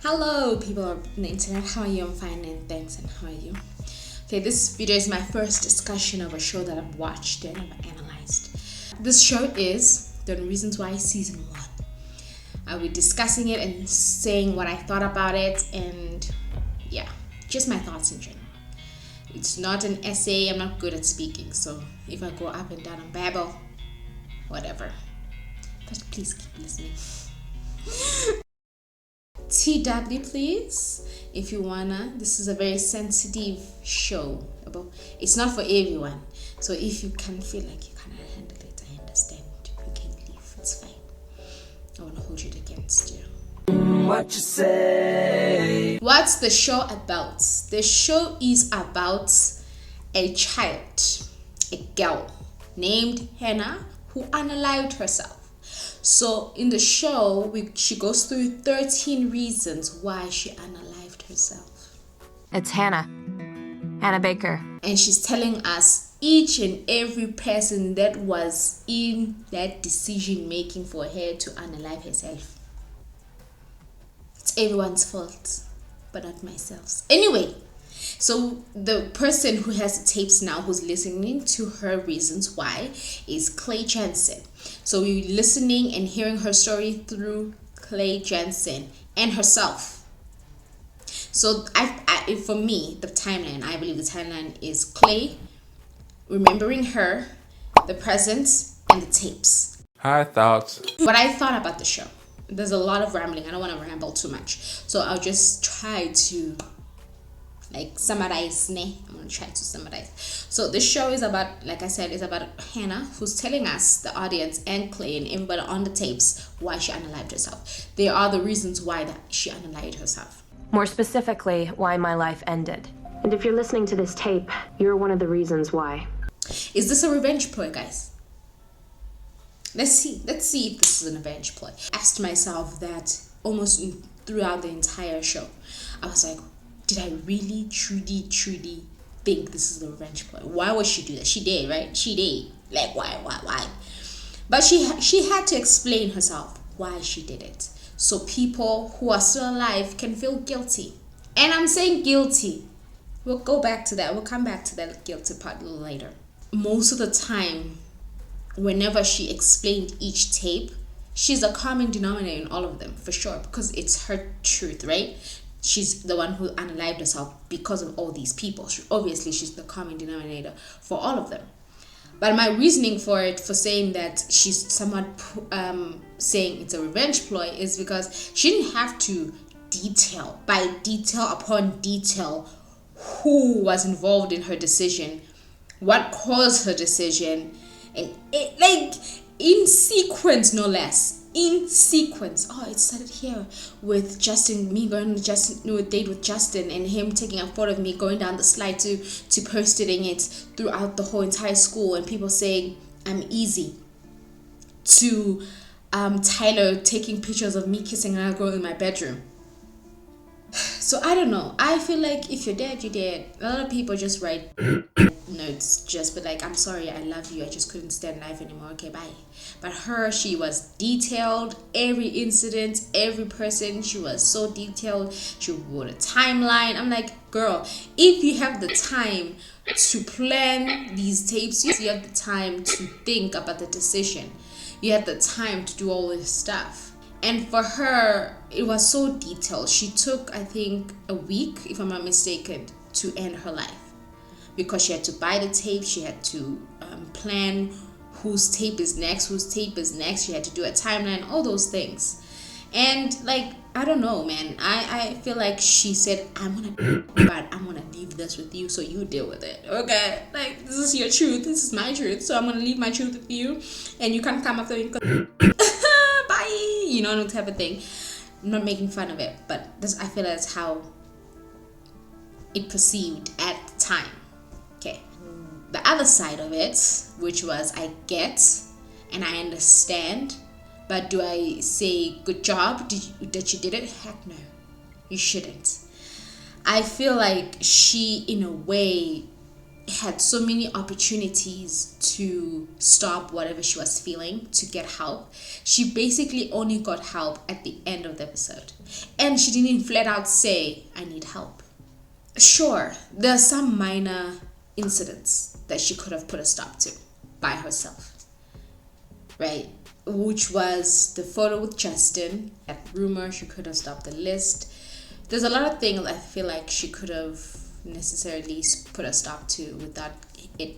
Hello people on the internet, how are you? I'm fine and thanks, and how are you? Okay, this video is my first discussion of a show that I've watched and I've analyzed. This show is The Reasons Why Season 1. I'll be discussing it and saying what I thought about it, and yeah, just my thoughts in general. It's not an essay, I'm not good at speaking, so if I go up and down and babble, whatever. But please keep listening. TW please, if you wanna. This is a very sensitive show. It's not for everyone, so if you can feel like you cannot handle it, I understand. You can leave, it's fine. I wanna hold it against you. What you say? What's the show about? The show is about a child, a girl named Hannah, who unalived herself. So in the show, she goes through 13 reasons why she unalived herself. It's Hannah Baker. And she's telling us each and every person that was in that decision making for her to unalive herself. It's everyone's fault, but not myself. Anyway, so the person who has the tapes now, who's listening to her reasons why, is Clay Jensen. So we're listening and hearing her story through Clay Jensen and herself. So for me, the timeline, I believe the timeline is Clay remembering her, the present, and the tapes. High thoughts. What I thought about the show. There's a lot of rambling. I don't want to ramble too much. So I'll just try to summarize. I'm going to try to summarize. So the show is about, like I said, is about Hannah, who's telling us, the audience, and Clay and everybody on the tapes, why she unalived herself. They are the reasons why that she unalived herself. More specifically, why my life ended. And if you're listening to this tape, you're one of the reasons why. Is this a revenge ploy, guys? Let's see if this is an revenge ploy. I asked myself that almost throughout the entire show. I was like, did I really, truly think this is the revenge ploy? Why would she do that? She did, right? She did. Like, why? But she had to explain herself why she did it, so people who are still alive can feel guilty. And I'm saying guilty. We'll go back to that. We'll come back to that guilty part a little later. Most of the time, whenever she explained each tape, she's a common denominator in all of them, for sure, because it's her truth, right? She's the one who unalived herself because of all these people. Obviously, she's the common denominator for all of them. But my reasoning for saying that she's somewhat saying it's a revenge ploy is because she didn't have to detail upon detail who was involved in her decision, what caused her decision, and in sequence, no less. In sequence. Oh, it started here with Justin, me going on a date with Justin, and him taking a photo of me going down the slide to posting it throughout the whole entire school, and people saying I'm easy, to Tyler taking pictures of me kissing another girl in my bedroom. So I don't know. I feel like if you're dead, you're dead. A lot of people just write notes, just be like, I'm sorry, I love you, I just couldn't stand life anymore, okay, bye. But her, she was detailed. Every incident, every person, she was so detailed. She wrote a timeline. I'm like, girl, if you have the time to plan these tapes, you have the time to think about the decision, you have the time to do all this stuff. And for her, it was so detailed. She took, I think, a week, if I'm not mistaken, to end her life, because she had to buy the tape, she had to plan whose tape is next. She had to do a timeline, all those things. And I don't know, man. I feel like she said, I'm gonna leave this with you, so you deal with it, okay? This is your truth, this is my truth, so I'm gonna leave my truth with you, and you can't come after me. Bye, no type of thing. I'm not making fun of it, but I feel that's how it perceived at the time. Okay, the other side of it, which was I get and I understand, but do I say good job that you did it? Heck no, you shouldn't. I feel like she, in a way, had so many opportunities to stop whatever she was feeling, to get help. She basically only got help at the end of the episode. And she didn't even flat out say, I need help. Sure, there are some minor incidents that she could have put a stop to by herself, right? Which was the photo with Justin, that rumor. She could have stopped the list. There's a lot of things I feel like she could have necessarily put a stop to without it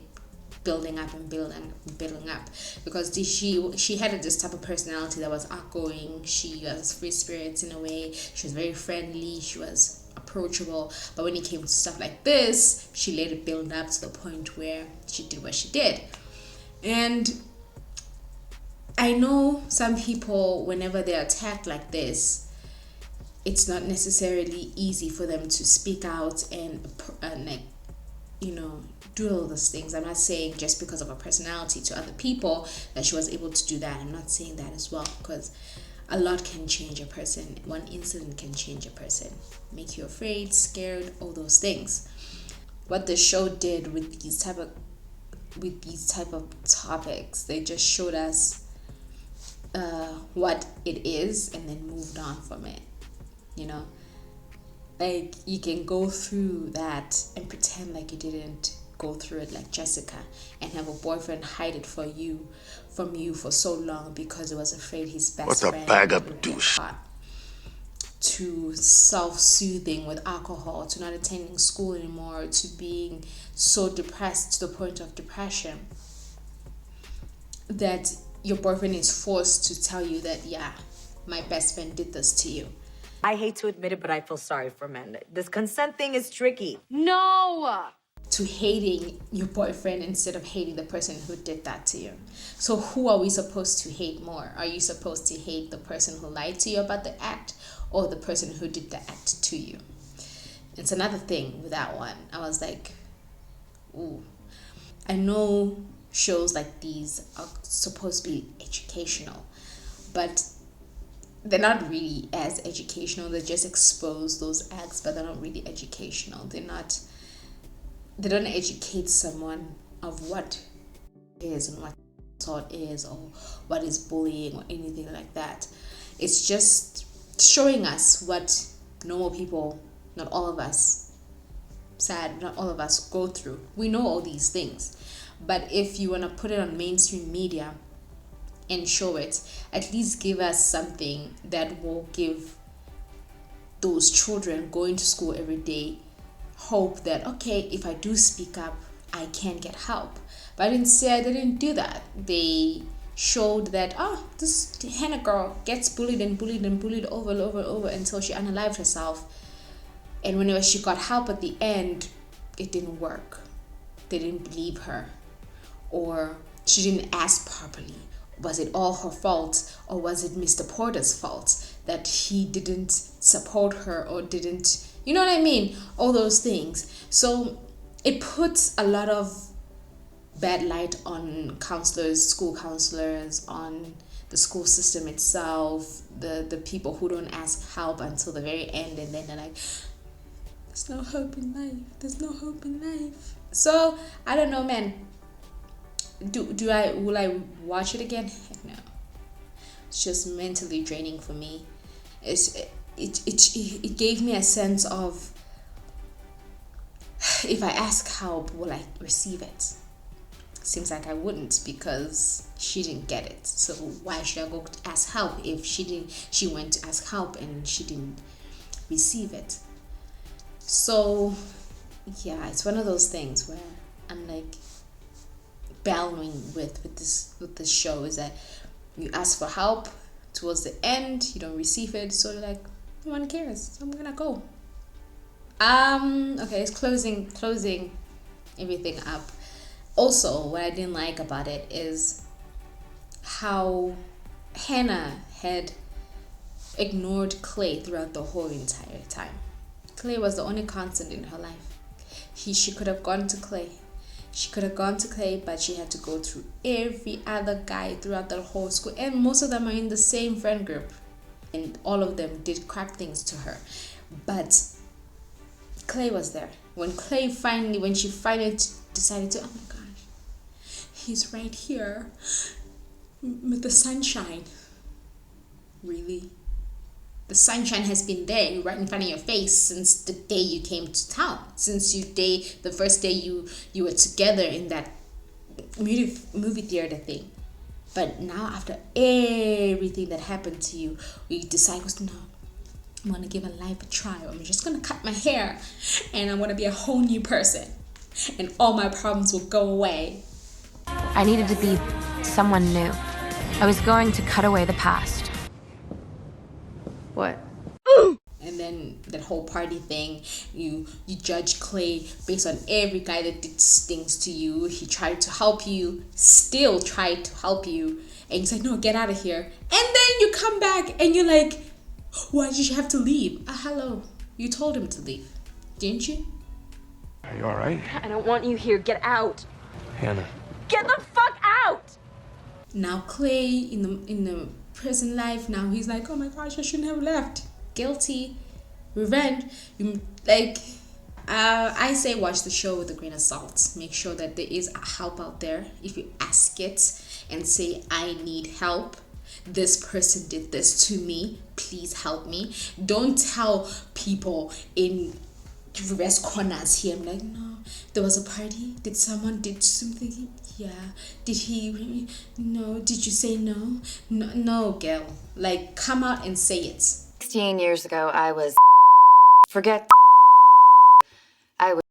building up and building up, because she had this type of personality that was outgoing. She was free spirits in a way. She was very friendly. She was approachable. But when it came to stuff like this, she let it build up to the point where she did what she did. And I know some people, whenever they're attacked like this, it's not necessarily easy for them to speak out and like, you know, do all those things. I'm not saying just because of her personality to other people that she was able to do that. I'm not saying that as well, because a lot can change a person. One incident can change a person, make you afraid, scared, all those things. What the show did with these type of topics, they just showed us what it is and then moved on from it. You know, like, you can go through that and pretend like you didn't go through it, like Jessica, and have a boyfriend hide it from you for so long because he was afraid his best friend. What a bag of douche. To self-soothing with alcohol, to not attending school anymore, to being so depressed to the point of depression that your boyfriend is forced to tell you that, yeah, my best friend did this to you. I hate to admit it, but I feel sorry for men. This consent thing is tricky. No! To hating your boyfriend instead of hating the person who did that to you. So who are we supposed to hate more? Are you supposed to hate the person who lied to you about the act, or the person who did the act to you? It's another thing with that one. I was like, ooh. I know shows like these are supposed to be educational, but they're not really as educational. They just expose those acts, but they're not really educational. They don't educate someone of what is and what assault is, or what is bullying or anything like that. It's just showing us what normal people, not all of us, not all of us go through. We know all these things, but if you want to put it on mainstream media and show it, at least give us something that will give those children going to school every day hope that, okay, if I do speak up, I can get help. But instead, they didn't do that. They showed that, this Hannah girl gets bullied and bullied and bullied over and over and over until she unalived herself. And whenever she got help at the end, it didn't work. They didn't believe her, or she didn't ask properly. Was it all her fault, or was it Mr. Porter's fault that he didn't support her, or didn't, you know what I mean? All those things. So it puts a lot of bad light on counselors, school counselors, on the school system itself, the people who don't ask help until the very end, and then they're like, there's no hope in life. There's no hope in life. So I don't know, man. Will I watch it again? Heck no. It's just mentally draining for me. It gave me a sense of, if I ask help, will I receive it? Seems like I wouldn't, because she didn't get it. So why should I go to ask help if she went to ask help and she didn't receive it? So yeah, it's one of those things where I'm like bellowing with this show, is that you ask for help, towards the end you don't receive it, so you're like, no one cares, so I'm gonna go. Okay, it's closing everything up. Also, what I didn't like about it is how Hannah had ignored Clay throughout the whole entire time. Clay was the only constant in her life. She could have gone to Clay. She could have gone to Clay, but she had to go through every other guy throughout the whole school. And most of them are in the same friend group. And all of them did crap things to her. But Clay was there. When she finally decided to, oh my gosh, he's right here with the sunshine. Really? The sunshine has been there right in front of your face since the day you came to town. Since the first day you were together in that movie theater thing. But now after everything that happened to you, we decide, no, I'm gonna give life a try. I'm just gonna cut my hair and I'm gonna be a whole new person. And all my problems will go away. I needed to be someone new. I was going to cut away the past. What? And then that whole party thing, you judge Clay based on every guy that did things to you. He tried to help you, still tried to help you, and he's like, no, get out of here. And then you come back and you're like, why did you have to leave? Hello, you told him to leave, didn't you? Are you alright? I don't want you here. Get out. Hannah. Get the fuck out! Now Clay in the prison life, now he's like, oh my gosh, I shouldn't have left. Guilty, revenge. I say watch the show with a grain of salt. Make sure that there is help out there. If you ask it and say, I need help, this person did this to me, please help me. Don't tell people in rest corners here, I'm like, no, there was a party, did someone did something? Yeah, did he? No, did you say no? No, girl, like, come out and say it. 16 years ago, I was... Forget... I was...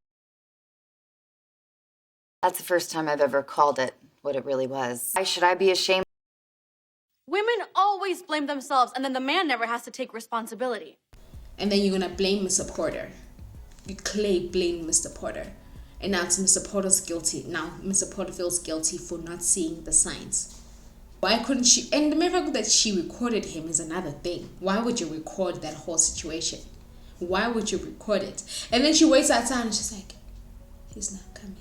That's the first time I've ever called it what it really was. Why should I be ashamed? Women always blame themselves, and then the man never has to take responsibility. And then you're gonna blame Mr. Porter. Clay blamed Mr. Porter. And now it's Mr. Porter's guilty. Now Mr. Porter feels guilty for not seeing the signs. Why couldn't she? And the mere fact that she recorded him is another thing. Why would you record that whole situation? Why would you record it? And then she waits outside and she's like, he's not coming.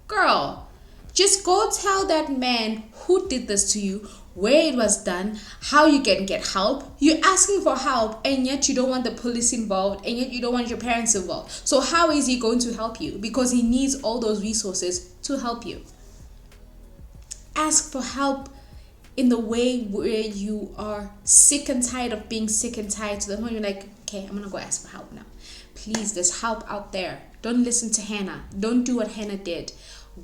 Girl, just go tell that man who did this to you, where it was done, how you can get help. You're asking for help, and yet you don't want the police involved, and yet you don't want your parents involved. So how is he going to help you? Because he needs all those resources to help you. Ask for help in the way where you are sick and tired of being sick and tired, to the point you're like, okay, I'm gonna go ask for help now. Please, there's help out there. Don't listen to Hannah. Don't do what Hannah did.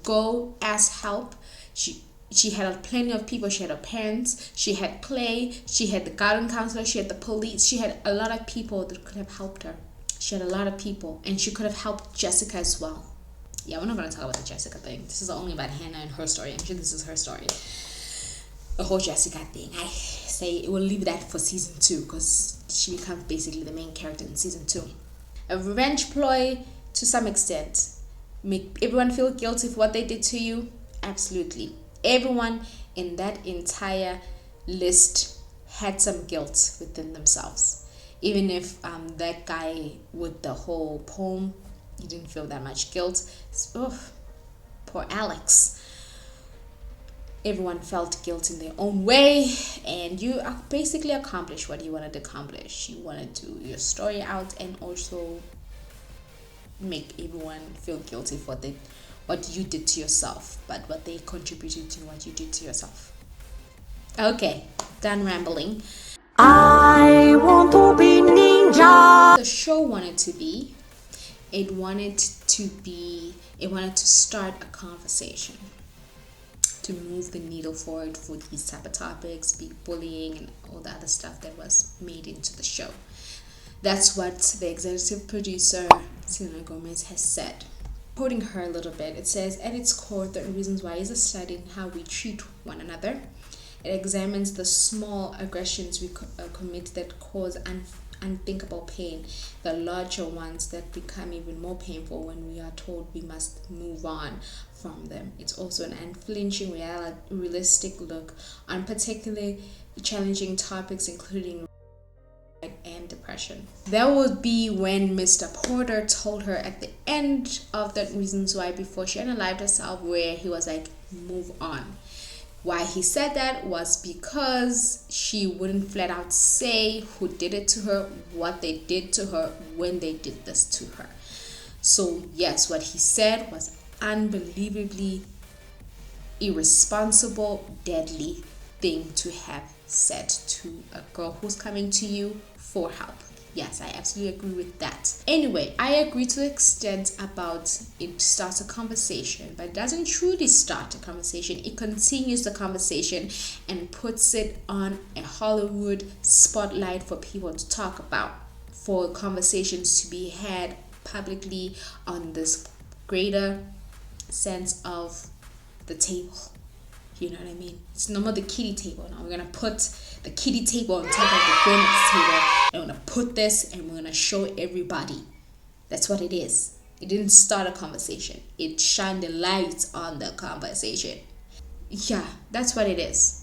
Go ask help. She had plenty of people. She had her parents, she had Clay, she had the garden counselor, she had the police, she had a lot of people that could have helped her. She had a lot of people, and she could have helped Jessica as well. Yeah, we're not going to talk about the Jessica thing. This is only about Hannah and her story. I'm sure this is her story. The whole Jessica thing, I say we'll leave that for season 2, because she becomes basically the main character in season 2. A revenge ploy to some extent. Make everyone feel guilty for what they did to you? Absolutely. Everyone in that entire list had some guilt within themselves. Even if that guy with the whole poem, he didn't feel that much guilt. Poor Alex. Everyone felt guilt in their own way, and you basically accomplished what you wanted to accomplish. You wanted to do your story out and also make everyone feel guilty for what you did to yourself, but what they contributed to what you did to yourself. Okay, done rambling. I want to be ninja. The show wanted to be, it wanted to start a conversation to move the needle forward for these type of topics, be bullying and all the other stuff that was made into the show. That's what the executive producer, Selena Gomez, has said. Quoting her a little bit, it says, at its core, 30 Reasons Why is a study in how we treat one another. It examines the small aggressions we commit that cause unthinkable pain, the larger ones that become even more painful when we are told we must move on from them. It's also an unflinching, realistic look on particularly challenging topics, including and depression. That would be when Mr. Porter told her at the end of that Reasons Why, before she unalived herself, where he was like, move on. Why he said that was because she wouldn't flat out say who did it to her, what they did to her, when they did this to her. So yes, what he said was unbelievably irresponsible, deadly thing to have said to a girl who's coming to you for help. Yes, I absolutely agree with that. Anyway, I agree to the extent about it starts a conversation, but it doesn't truly start a conversation. It continues the conversation and puts it on a Hollywood spotlight for people to talk about, for conversations to be had publicly on this greater sense of the table. You know what I mean? It's no more the kiddie table now. We're gonna put the kiddie table on top of the grown-ups table, and we're gonna put this and we're gonna show everybody. That's what it is. It didn't start a conversation. It shined the light on the conversation. Yeah, that's what it is.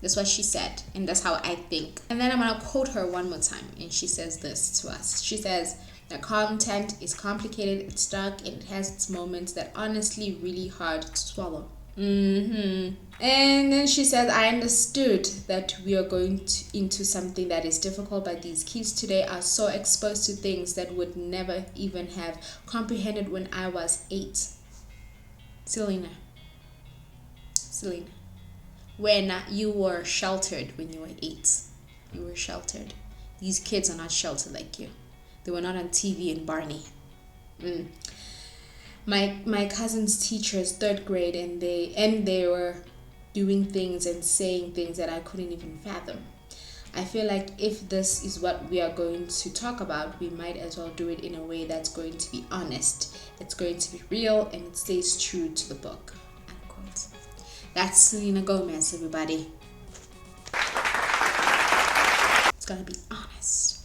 That's what she said, and that's how I think. And then I'm gonna quote her one more time, and she says this to us. She says, "The content is complicated, it's dark, and it has its moments that honestly really hard to swallow." And then she says, "I understood that we are going into something that is difficult, but these kids today are so exposed to things that would never even have comprehended when I was 8. Selena, when you were sheltered when you were 8, you were sheltered. These kids are not sheltered like you. They were not on TV and Barney. My cousin's teachers, 3rd grade, and they were doing things and saying things that I couldn't even fathom. I feel like if this is what we are going to talk about, we might as well do it in a way that's going to be honest. It's going to be real, and it stays true to the book." Unquote. That's Selena Gomez, everybody. It's gonna be honest.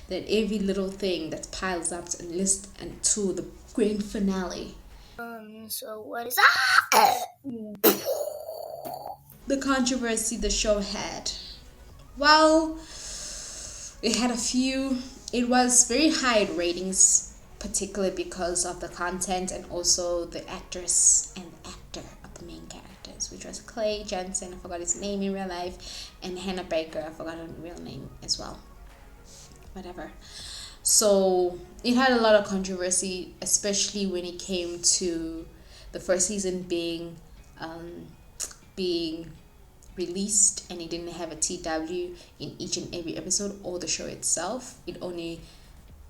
That every little thing that piles up and list until the grand finale. So what is The controversy the show had. Well, it had a few. It was very high in ratings, particularly because of the content and also the actress and the actor of the main characters, which was Clay Jensen, I forgot his name in real life, and Hannah Baker, I forgot her real name as well. Whatever. So it had a lot of controversy, especially when it came to the first season being released, and it didn't have a TW in each and every episode or the show itself. It only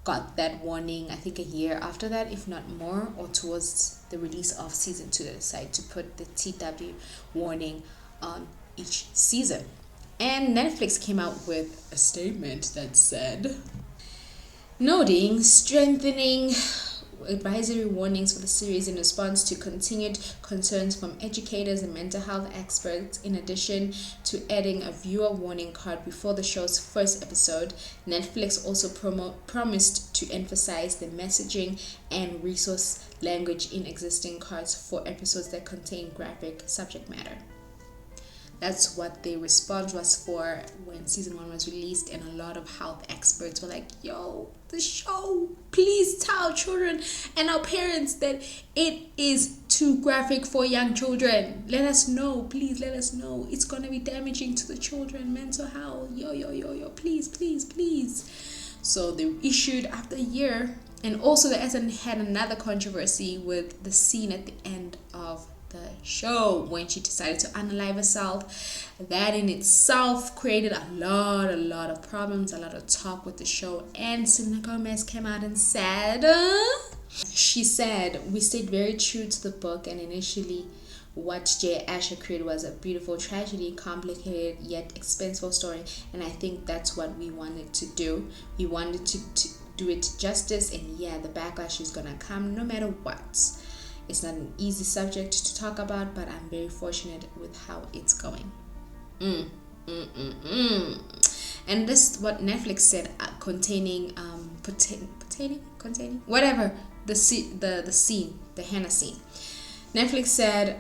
got that warning, I think, a year after that, if not more, or towards the release of season 2. They decided to put the TW warning on each season. And Netflix came out with a statement that said, noting strengthening advisory warnings for the series in response to continued concerns from educators and mental health experts. In addition to adding a viewer warning card before the show's first episode, Netflix also promised to emphasize the messaging and resource language in existing cards for episodes that contain graphic subject matter. That's what the response was for when season 1 was released, and a lot of health experts were like, yo, the show, please tell children and our parents that it is too graphic for young children. Let us know, please let us know. It's gonna be damaging to the children, mental health, yo, please. So they issued after a year. And also the SN had another controversy with the scene at the end of the show when she decided to unalive herself. That in itself created a lot of problems, a lot of talk with the show. And Selena Gomez came out and said, she said, "We stayed very true to the book, and initially what J. Asher created was a beautiful tragedy, complicated yet expensive story, and I think that's what we wanted to do. We wanted to do it justice, and yeah, the backlash is gonna come no matter what. It's not an easy subject to talk about, but I'm very fortunate with how it's going." And this is what Netflix said, containing whatever the scene, the Hannah scene. Netflix said,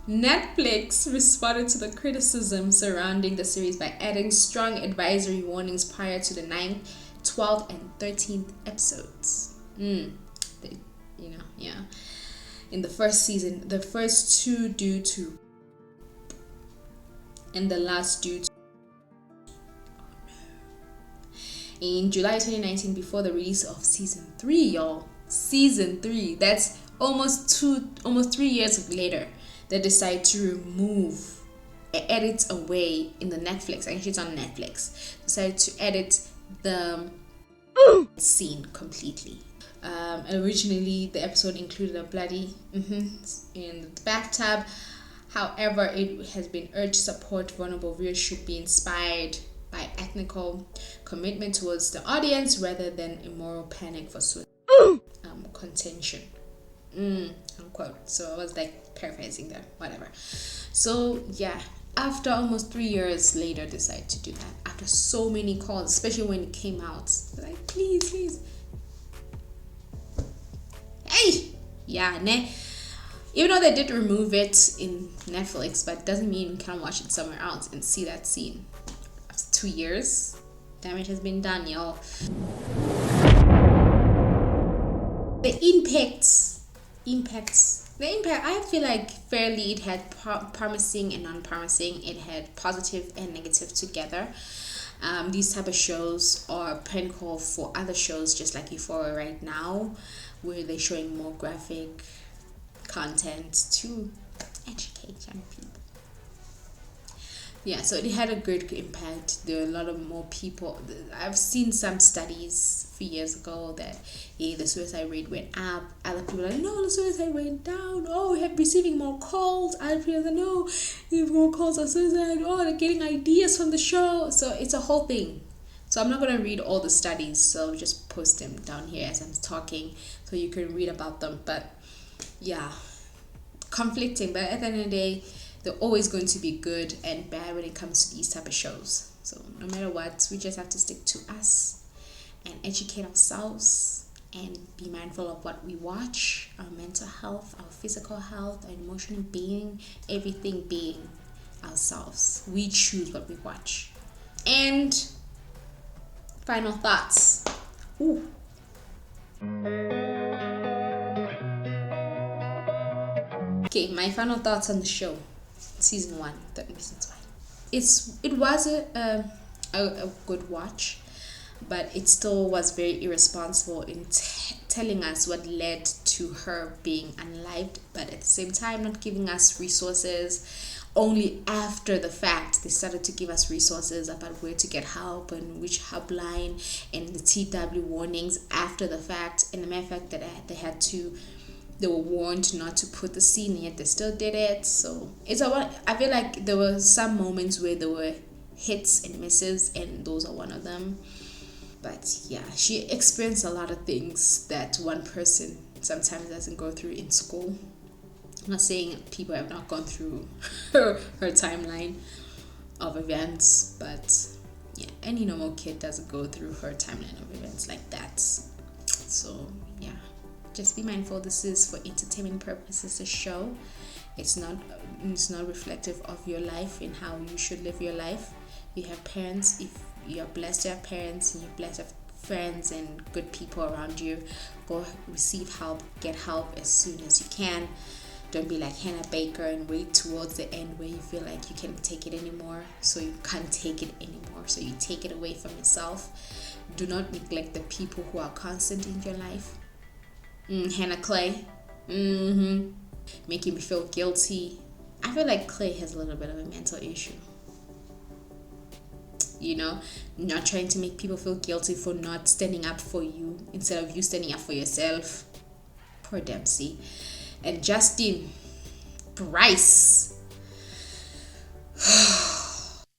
Netflix responded to the criticism surrounding the series by adding strong advisory warnings prior to the 9th, 12th, and 13th episodes. In the first season, the first 2 due to, and the last due to. In July 2019, before the release of season 3, y'all, season 3. That's almost 3 years later. They decide to remove, edit away in the Netflix. Actually, it's on Netflix. Decided to edit the scene completely. Originally, the episode included a bloody in the bathtub. However, it has been urged support vulnerable viewers should be inspired by ethical commitment towards the audience rather than immoral panic for contention. Unquote. So I was like paraphrasing there, whatever. So yeah, after almost 3 years later, decided to do that. After so many calls, especially when it came out, like please. Hey, yeah, even though they did remove it in Netflix, but it doesn't mean you can't watch it somewhere else and see that scene. After 2 years, damage has been done, y'all. The impact, I feel like fairly it had promising and non-promising. It had positive and negative together. These type of shows are pinnacle for other shows just like Euphoria right now, where they're showing more graphic content to educate young people. Yeah, so it had a good impact. There are a lot of more people. I've seen some studies a few years ago that the suicide rate went up. Other people are like, no, the suicide went down. Oh, we have receiving more calls. Other people are like, no, you have more calls on suicide. Oh, they're getting ideas from the show. So it's a whole thing. So I'm not going to read all the studies. So I'll just post them down here as I'm talking so you can read about them. But yeah, conflicting. But at the end of the day, they're always going to be good and bad when it comes to these type of shows. So no matter what, we just have to stick to us and educate ourselves and be mindful of what we watch, our mental health, our physical health, our emotional being, everything being ourselves. We choose what we watch. And final thoughts. Ooh. Okay, my final thoughts on the show. Season 1, 13 reasons why. It was a good watch, but it still was very irresponsible in telling us what led to her being unalived, but at the same time not giving us resources. Only after the fact they started to give us resources about where to get help and which helpline and the TW warnings after the fact. And the matter of fact that they were warned not to put the scene, yet they still did it. So I feel like there were some moments where there were hits and misses, and those are one of them. But yeah, she experienced a lot of things that one person sometimes doesn't go through in school. I'm not saying people have not gone through her timeline of events, but yeah, any normal kid doesn't go through her timeline of events like that. So yeah, just be mindful. This is for entertainment purposes, a show. It's not reflective of your life and how you should live your life. You have parents. If you're blessed to have parents and you're blessed to have friends and good people around you, go receive help, get help as soon as you can. Don't be like Hannah Baker and wait towards the end where you feel like you can't take it anymore, so you can't take it anymore, so you take it away from yourself. Do not neglect the people who are constant in your life. Hannah Clay, making me feel guilty. I feel like Clay has a little bit of a mental issue. You know, not trying to make people feel guilty for not standing up for you instead of you standing up for yourself. Poor Dempsey. And Justin Bryce.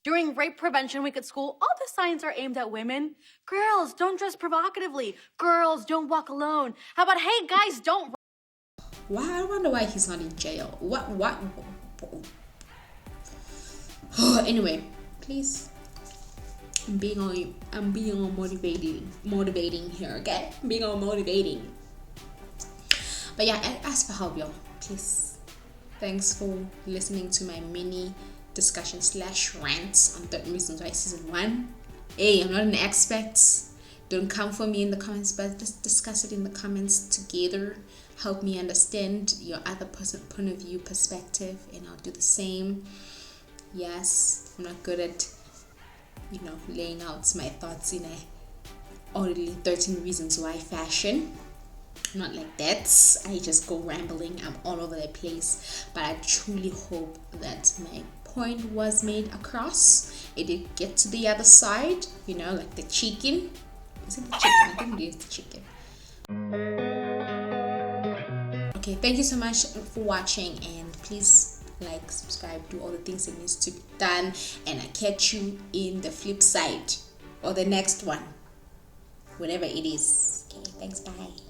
During Rape Prevention Week at school, all the signs are aimed at women. Girls, don't dress provocatively. Girls, don't walk alone. How about, hey, guys, don't... Why? I wonder why he's not in jail. What? Anyway, please. I'm being all motivating here, okay? Being all motivating. But yeah, ask for help, y'all. Please. Thanks for listening to my mini discussion / rants on 13 Reasons Why Season 1. Hey, I'm not an expert. Don't come for me in the comments, but just discuss it in the comments together. Help me understand your other point of view perspective, and I'll do the same. Yes, I'm not good at, laying out my thoughts in a orderly 13 Reasons Why fashion. not like that. I just go rambling. I'm all over the place, but I truly hope that my point was made across. It did get to the other side, you know, like the chicken. Is it the chicken? I think it is the chicken. Okay, thank you so much for watching, and please like, subscribe, do all the things that needs to be done, and I catch you in the flip side or the next one, whatever it is. Okay, thanks, bye.